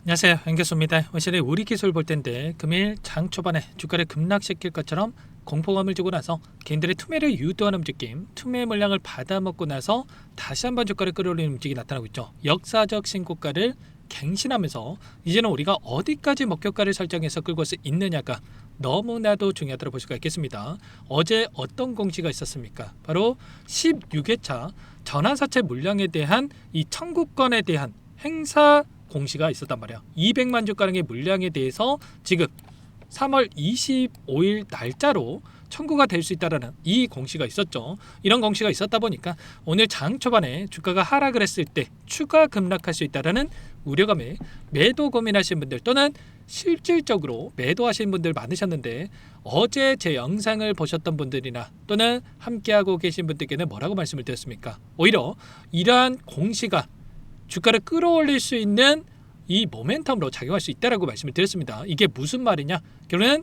안녕하세요, 연결소입니다. 오늘은 우리 기술 볼 텐데 금일 장 초반에 주가를 급락시킬 것처럼 공포감을 주고 나서 개인들의 투매를 유도하는 움직임, 투매 물량을 받아먹고 나서 다시 한번 주가를 끌어올리는 움직임이 나타나고 있죠. 역사적 신고가를 갱신하면서 이제는 우리가 어디까지 목표가를 설정해서 끌고 올 수 있느냐가 너무나도 중요하다고 볼 수가 있겠습니다. 어제 어떤 공시가 있었습니까? 바로 16회차 전환사채 물량에 대한 이 청구권에 대한 행사 공시가 있었단 말이야. 200만 주가량의 물량에 대해서 지금 3월 25일 날짜로 청구가 될 수 있다라는 이 공시가 있었죠. 이런 공시가 있었다 보니까 오늘 장 초반에 주가가 하락을 했을 때 추가 급락할 수 있다라는 우려감에 매도 고민하시는 분들 또는 실질적으로 매도하시는 분들 많으셨는데 어제 제 영상을 보셨던 분들이나 또는 함께하고 계신 분들께는 뭐라고 말씀을 드렸습니까? 오히려 이러한 공시가 주가를 끌어올릴 수 있는 이 모멘텀으로 작용할 수 있다라고 말씀을 드렸습니다. 이게 무슨 말이냐? 결론은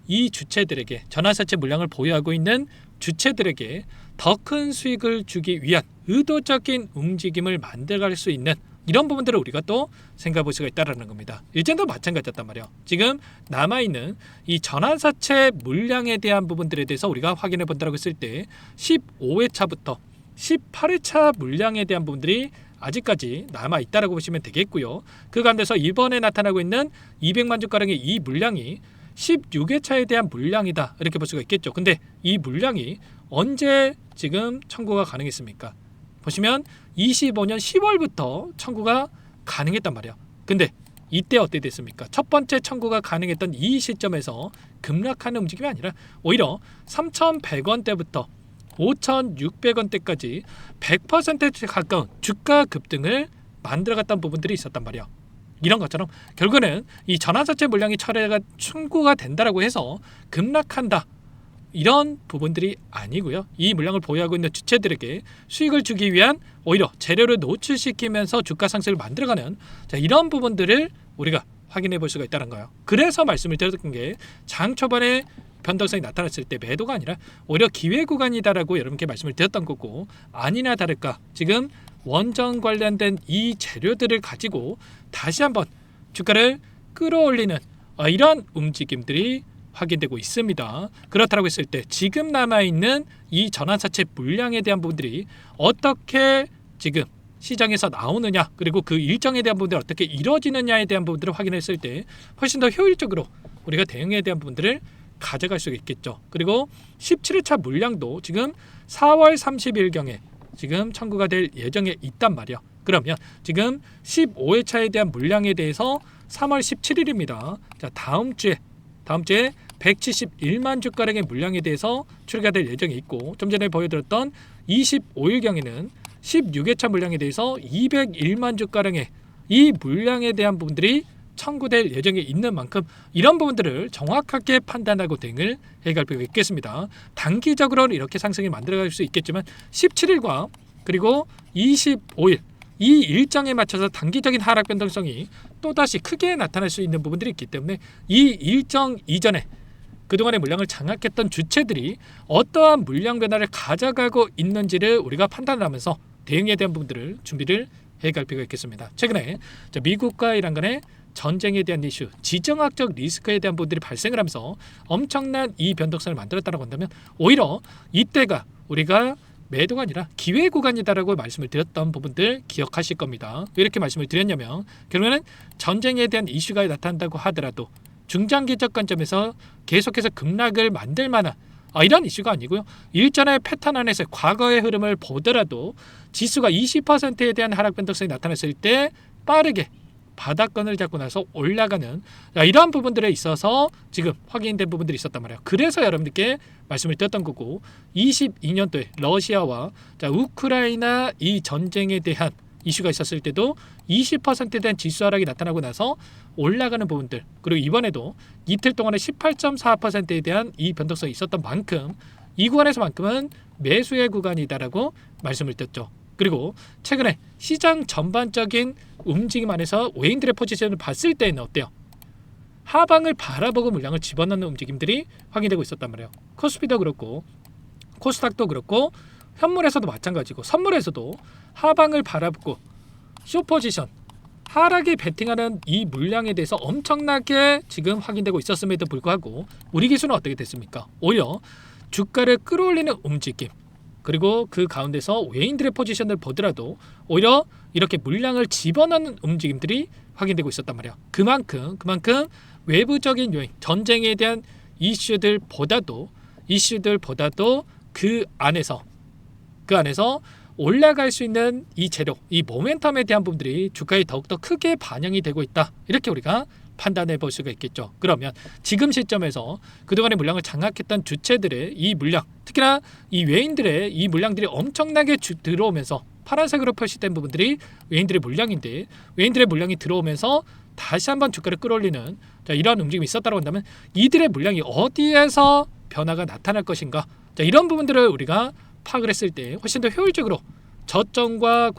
이 주체들에게 전환사채 물량을 보유하고 있는 주체들에게 더 큰 수익을 주기 위한 의도적인 움직임을 만들어갈 수 있는 이런 부분들을 우리가 또 생각해 볼 수가 있다는 겁니다. 일전도 마찬가지였단 말이에요. 지금 남아있는 이 전환사채 물량에 대한 부분들에 대해서 우리가 확인해 본다고 했을 때 15회차부터 18회차 물량에 대한 부분들이 아직까지 남아있다라고 보시면 되겠고요. 그 가운데서 이번에 나타나고 있는 200만 주가량의 이 물량이 16회차에 대한 물량이다 이렇게 볼 수가 있겠죠. 근데 이 물량이 언제 지금 청구가 가능했습니까? 보시면 25년 10월부터 청구가 가능했단 말이야. 근데 이때 어떻게 됐습니까? 첫 번째 청구가 가능했던 이 시점에서 급락하는 움직임이 아니라 오히려 3,100원대부터 5,600원대까지 100% 가까운 주가 급등을 만들어갔던 부분들이 있었단 말이야. 이런 것처럼 결국은 이 전환사채 물량이 철회가 청구가 된다라고 해서 급락한다 이런 부분들이 아니고요. 이 물량을 보유하고 있는 주체들에게 수익을 주기 위한 오히려 재료를 노출시키면서 주가 상승을 만들어가는 이런 부분들을 우리가 확인해 볼 수가 있다는 거예요. 그래서 말씀을 드렸던 게 장 초반에 변동성이 나타났을 때 매도가 아니라 오히려 기회 구간이다라고 여러분께 말씀을 드렸던 거고, 아니나 다를까 지금 원전 관련된 이 재료들을 가지고 다시 한번 주가를 끌어올리는 이런 움직임들이 확인되고 있습니다. 그렇다고 했을 때 지금 남아있는 이 전환사채 물량에 대한 부분들이 어떻게 지금 시장에서 나오느냐, 그리고 그 일정에 대한 부분들이 어떻게 이루어지느냐에 대한 부분들을 확인했을 때 훨씬 더 효율적으로 우리가 대응에 대한 부분들을 가져갈 수 있겠죠. 그리고 17회차 물량도 지금 4월 30일경에 지금 청구가 될 예정에 있단 말이야. 그러면 지금 15회차에 대한 물량에 대해서 3월 17일입니다. 자, 다음 주에 171만 주가량의 물량에 대해서 출시가 될 예정이 있고, 좀 전에 보여드렸던 25일경에는 16회차 물량에 대해서 201만 주가량의 이 물량에 대한 부분들이 청구될 예정에 있는 만큼 이런 부분들을 정확하게 판단하고 대응을 해갈 필요가 있겠습니다. 단기적으로는 이렇게 상승이 만들어갈 수 있겠지만 17일과 그리고 25일 이 일정에 맞춰서 단기적인 하락 변동성이 또다시 크게 나타날 수 있는 부분들이 있기 때문에 이 일정 이전에 그동안의 물량을 장악했던 주체들이 어떠한 물량 변화를 가져가고 있는지를 우리가 판단을 하면서 대응에 대한 부분들을 준비를 해갈 필요가 있겠습니다. 최근에 미국과 이란 간의 전쟁에 대한 이슈, 지정학적 리스크에 대한 부분들이 발생을 하면서 엄청난 이 변동성을 만들었다고 한다면 오히려 이때가 우리가 매도가 아니라 기회 구간이다라고 말씀을 드렸던 부분들 기억하실 겁니다. 왜 이렇게 말씀을 드렸냐면 결국에는 전쟁에 대한 이슈가 나타난다고 하더라도 중장기적 관점에서 계속해서 급락을 만들 만한 이런 이슈가 아니고요. 일전의 패턴 안에서 과거의 흐름을 보더라도 지수가 20%에 대한 하락 변동성이 나타났을 때 빠르게 바닥권을 잡고 나서 올라가는 이러한 부분들에 있어서 지금 확인된 부분들이 있었단 말이에요. 그래서 여러분들께 말씀을 드렸던 거고, 22년도에 러시아와 우크라이나 이 전쟁에 대한 이슈가 있었을 때도 20%에 대한 지수 하락이 나타나고 나서 올라가는 부분들, 그리고 이번에도 이틀 동안에 18.4%에 대한 이 변동성이 있었던 만큼 이 구간에서만큼은 매수의 구간이다라고 말씀을 드렸죠. 그리고 최근에 시장 전반적인 움직임 안에서 외인들의 포지션을 봤을 때는 어때요? 하방을 바라보고 물량을 집어넣는 움직임들이 확인되고 있었단 말이에요. 코스피도 그렇고 코스닥도 그렇고 현물에서도 마찬가지고 선물에서도 하방을 바라보고 숏 포지션 하락에 베팅하는 이 물량에 대해서 엄청나게 지금 확인되고 있었음에도 불구하고 우리 기술은 어떻게 됐습니까? 오히려 주가를 끌어올리는 움직임, 그리고 그 가운데서 외인들의 포지션을 보더라도 오히려 이렇게 물량을 집어넣는 움직임들이 확인되고 있었단 말이야. 그만큼 외부적인 요인, 전쟁에 대한 이슈들보다도 그 안에서 올라갈 수 있는 이 재료, 이 모멘텀에 대한 부분들이 주가에 더욱더 크게 반영이 되고 있다. 이렇게 우리가 판단해 볼 수가 있겠죠. 그러면 지금 시점에서 그동안의 물량을 장악했던 주체들의 이 물량, 특히나 이 외인들의 이 물량들이 엄청나게 들어오면서 파란색으로 표시된 부분들이 외인들의 물량인데, 외인들의 물량이 들어오면서 다시 한번 주가를 끌어올리는 이런 움직임이 있었다고 한다면 이들의 물량이 어디에서 변화가 나타날 것인가, 이런 부분들을 우리가 파악을 했을 때 훨씬 더 효율적으로 저점과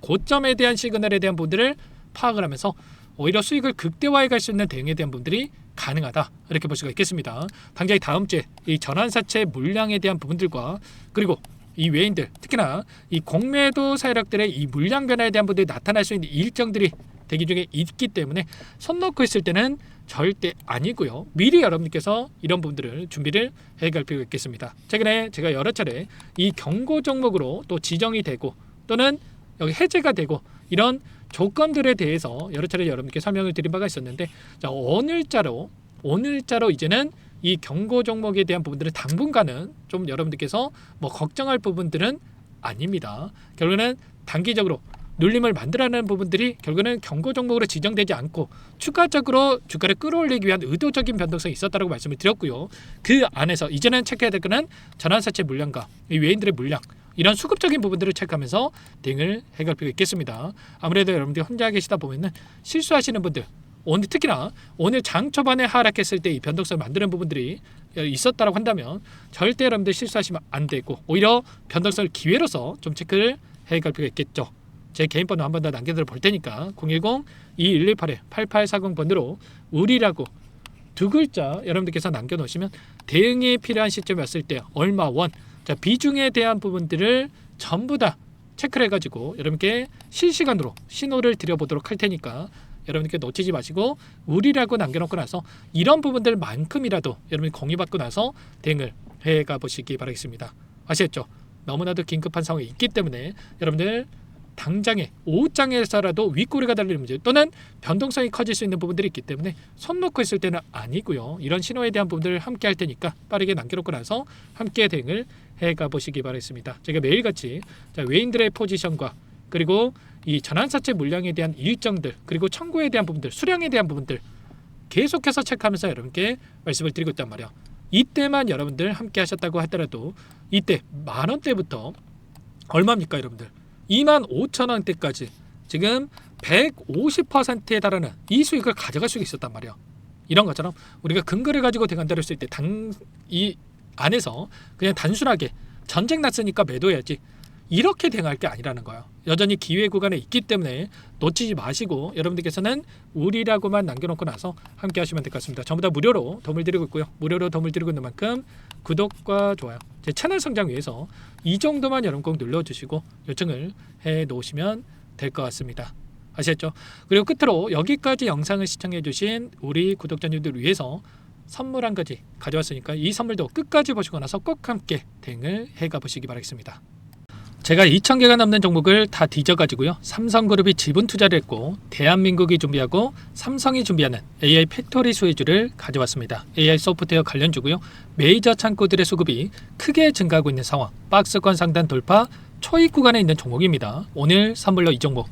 고점에 대한 시그널에 대한 부분들을 파악을 하면서 오히려 수익을 극대화해 갈 수 있는 대응에 대한 부분들이 가능하다, 이렇게 볼 수가 있겠습니다. 당장 다음 주에 이 전환사채 물량에 대한 부분들과 그리고 이 외인들, 특히나 이 공매도 세력들의 이 물량 변화에 대한 부분들이 나타날 수 있는 일정들이 대기 중에 있기 때문에 손 놓고 있을 때는 절대 아니고요. 미리 여러분께서 이런 부분들을 준비를 해갈 필요가 있겠습니다. 최근에 제가 여러 차례 이 경고 종목으로 또 지정이 되고 또는 여기 해제가 되고 이런 조건들에 대해서 여러 차례 여러분께 설명을 드린 바가 있었는데, 자, 오늘자로 이제는 이 경고 종목에 대한 부분들은 당분간은 좀 여러분들께서 뭐 걱정할 부분들은 아닙니다. 결국에는 단기적으로 눌림을 만들어내는 부분들이 결국에는 경고 종목으로 지정되지 않고 추가적으로 주가를 끌어올리기 위한 의도적인 변동성이 있었다고 말씀을 드렸고요. 그 안에서 이제는 체크해야 될 것은 전환사채 물량과 이 외인들의 물량, 이런 수급적인 부분들을 체크하면서 대응을 해갈 필요가 있겠습니다. 아무래도 여러분들이 혼자 계시다 보면은 실수하시는 분들, 오늘 특히나 오늘 장 초반에 하락했을 때 이 변동성을 만드는 부분들이 있었다고 한다면 절대 여러분들 실수하시면 안 되고 오히려 변동성을 기회로서 좀 체크를 해갈 필요가 있겠죠. 제 개인 번호 한 번 더 남겨드려 볼 테니까 010-2118-8840번으로 우리라고 두 글자 여러분들께서 남겨놓으시면 대응이 필요한 시점이 왔을 때 얼마 원, 자, 비중에 대한 부분들을 전부 다 체크를 해가지고 여러분께 실시간으로 신호를 드려보도록 할 테니까 여러분께 놓치지 마시고 우리라고 남겨놓고 나서 이런 부분들만큼이라도 여러분이 공유받고 나서 대응을 해가 보시기 바라겠습니다. 아시겠죠? 너무나도 긴급한 상황이 있기 때문에 여러분들 당장에 오후장에서라도 윗꼬리가 달리는 문제 또는 변동성이 커질 수 있는 부분들이 있기 때문에 손 놓고 있을 때는 아니고요. 이런 신호에 대한 부분들을 함께 할 테니까 빠르게 남겨놓고 나서 함께 대응을 해가 보시기 바라겠습니다. 제가 매일같이 외인들의 포지션과 그리고 이 전환사채 물량에 대한 일정들, 그리고 청구에 대한 부분들, 수량에 대한 부분들 계속해서 체크하면서 여러분께 말씀을 드리고 있단 말이에요. 이때만 여러분들 함께 하셨다고 하더라도 이때 만원대부터 얼마입니까 여러분들? 25,000원대까지 지금 150%에 달하는 이 수익을 가져갈 수 있었단 말이에요. 이런 것처럼 우리가 근거를 가지고 대간다를 쓸 때 이 안에서 그냥 단순하게 전쟁 났으니까 매도해야지 이렇게 대응할 게 아니라는 거예요. 여전히 기회 구간에 있기 때문에 놓치지 마시고 여러분들께서는 우리라고만 남겨놓고 나서 함께 하시면 될 것 같습니다. 전부 다 무료로 도움을 드리고 있고요. 무료로 도움을 드리고 있는 만큼 구독과 좋아요, 제 채널 성장 위해서 이 정도만 여러분 꼭 눌러주시고 요청을 해 놓으시면 될 것 같습니다. 아시겠죠? 그리고 끝으로 여기까지 영상을 시청해 주신 우리 구독자님들을 위해서 선물 한 가지 가져왔으니까 이 선물도 끝까지 보시고 나서 꼭 함께 대응을 해가 보시기 바라겠습니다. 제가 2,000개가 넘는 종목을 다 뒤져가지고요. 삼성그룹이 지분 투자를 했고 대한민국이 준비하고 삼성이 준비하는 AI 팩토리 수혜주를 가져왔습니다. AI 소프트웨어 관련주고요. 메이저 창고들의 수급이 크게 증가하고 있는 상황, 박스권 상단 돌파 초입 구간에 있는 종목입니다. 오늘 선물로 이 종목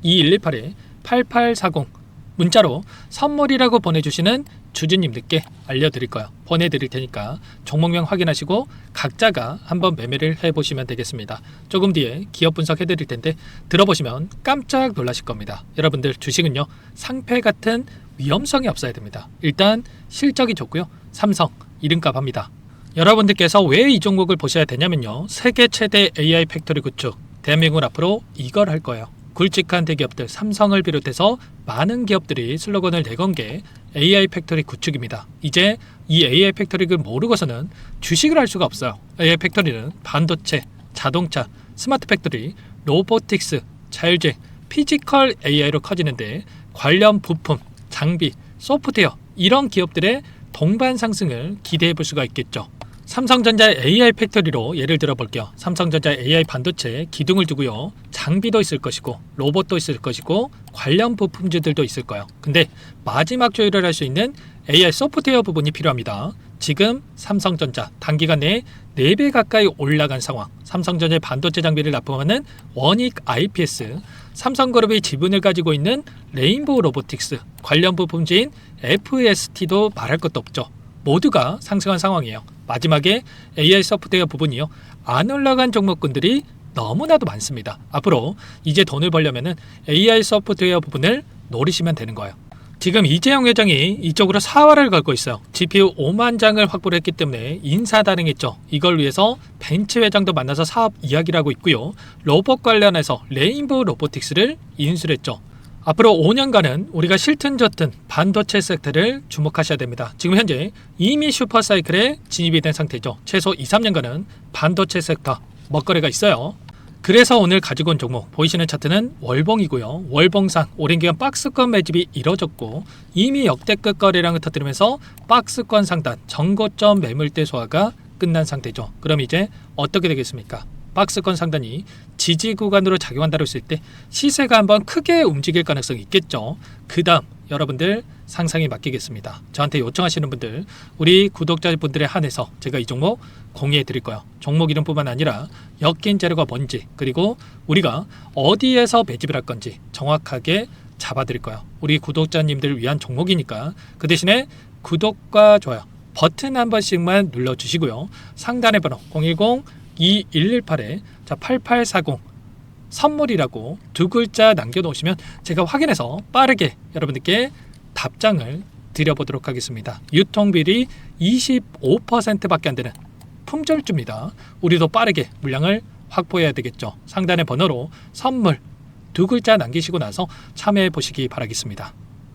010-2118-8840 문자로 선물이라고 보내주시는 주주님들께 알려드릴 거예요. 보내드릴 테니까 종목명 확인하시고 각자가 한번 매매를 해보시면 되겠습니다. 조금 뒤에 기업 분석해드릴 텐데 들어보시면 깜짝 놀라실 겁니다. 여러분들 주식은요, 상패 같은 위험성이 없어야 됩니다. 일단 실적이 좋고요. 삼성 이름값 합니다. 여러분들께서 왜 이 종목을 보셔야 되냐면요, 세계 최대 AI 팩토리 구축, 대한민국은 앞으로 이걸 할 거예요. 굵직한 대기업들 삼성을 비롯해서 많은 기업들이 슬로건을 내건 게 AI 팩토리 구축입니다. 이제 이 AI 팩토리를 모르고서는 주식을 할 수가 없어요. AI 팩토리는 반도체, 자동차, 스마트 팩토리, 로보틱스, 자율주행, 피지컬 AI로 커지는데 관련 부품, 장비, 소프트웨어 이런 기업들의 동반 상승을 기대해 볼 수가 있겠죠. 삼성전자 AI 팩토리로 예를 들어 볼게요. 삼성전자 AI 반도체 기둥을 두고요. 장비도 있을 것이고 로봇도 있을 것이고 관련 부품주들도 있을 거예요. 근데 마지막 조율을 할 수 있는 AI 소프트웨어 부분이 필요합니다. 지금 삼성전자 단기간 내에 4배 가까이 올라간 상황. 삼성전자의 반도체 장비를 납품하는 원익 IPS, 삼성그룹이 지분을 가지고 있는 레인보우 로보틱스, 관련 부품주인 FST도 말할 것도 없죠. 모두가 상승한 상황이에요. 마지막에 AI 소프트웨어 부분이요. 안 올라간 종목군들이 너무나도 많습니다. 앞으로 이제 돈을 벌려면 AI 소프트웨어 부분을 노리시면 되는 거예요. 지금 이재용 회장이 이쪽으로 사활을 걸고 있어요. GPU 5만 장을 확보를 했기 때문에 인사단행했죠. 이걸 위해서 벤츠 회장도 만나서 사업 이야기를 하고 있고요. 로봇 관련해서 레인보우 로보틱스를 인수했죠. 앞으로 5년간은 우리가 싫든 좋든 반도체 섹터를 주목하셔야 됩니다. 지금 현재 이미 슈퍼사이클에 진입이 된 상태죠. 최소 2, 3년간은 반도체 섹터 먹거리가 있어요. 그래서 오늘 가지고 온 종목 보이시는 차트는 월봉이고요. 월봉상 오랜 기간 박스권 매집이 이뤄졌고 이미 역대급 거래량을 터뜨리면서 박스권 상단 전고점 매물대 소화가 끝난 상태죠. 그럼 이제 어떻게 되겠습니까? 박스권 상단이 지지 구간으로 작용한다고 했을 때 시세가 한번 크게 움직일 가능성이 있겠죠. 그 다음 여러분들 상상에 맡기겠습니다. 저한테 요청하시는 분들, 우리 구독자분들에 한해서 제가 이 종목 공유해 드릴 거예요. 종목 이름뿐만 아니라 엮인 재료가 뭔지, 그리고 우리가 어디에서 매집을 할 건지 정확하게 잡아 드릴 거예요. 우리 구독자님들을 위한 종목이니까 그 대신에 구독과 좋아요 버튼 한 번씩만 눌러주시고요. 상단의 번호 010-2118-8840 선물이라고 2글자 남겨놓으시면 제가 확인해서 빠르게 여러분들께 답장을 드려보도록 하겠습니다. 유통비리 25%밖에 안 되는 품절주입니다. 우리도 빠르게 물량을 확보해야 되겠죠. 상단의 번호로 선물 2글자 남기시고 나서 참여해 보시기 바라겠습니다.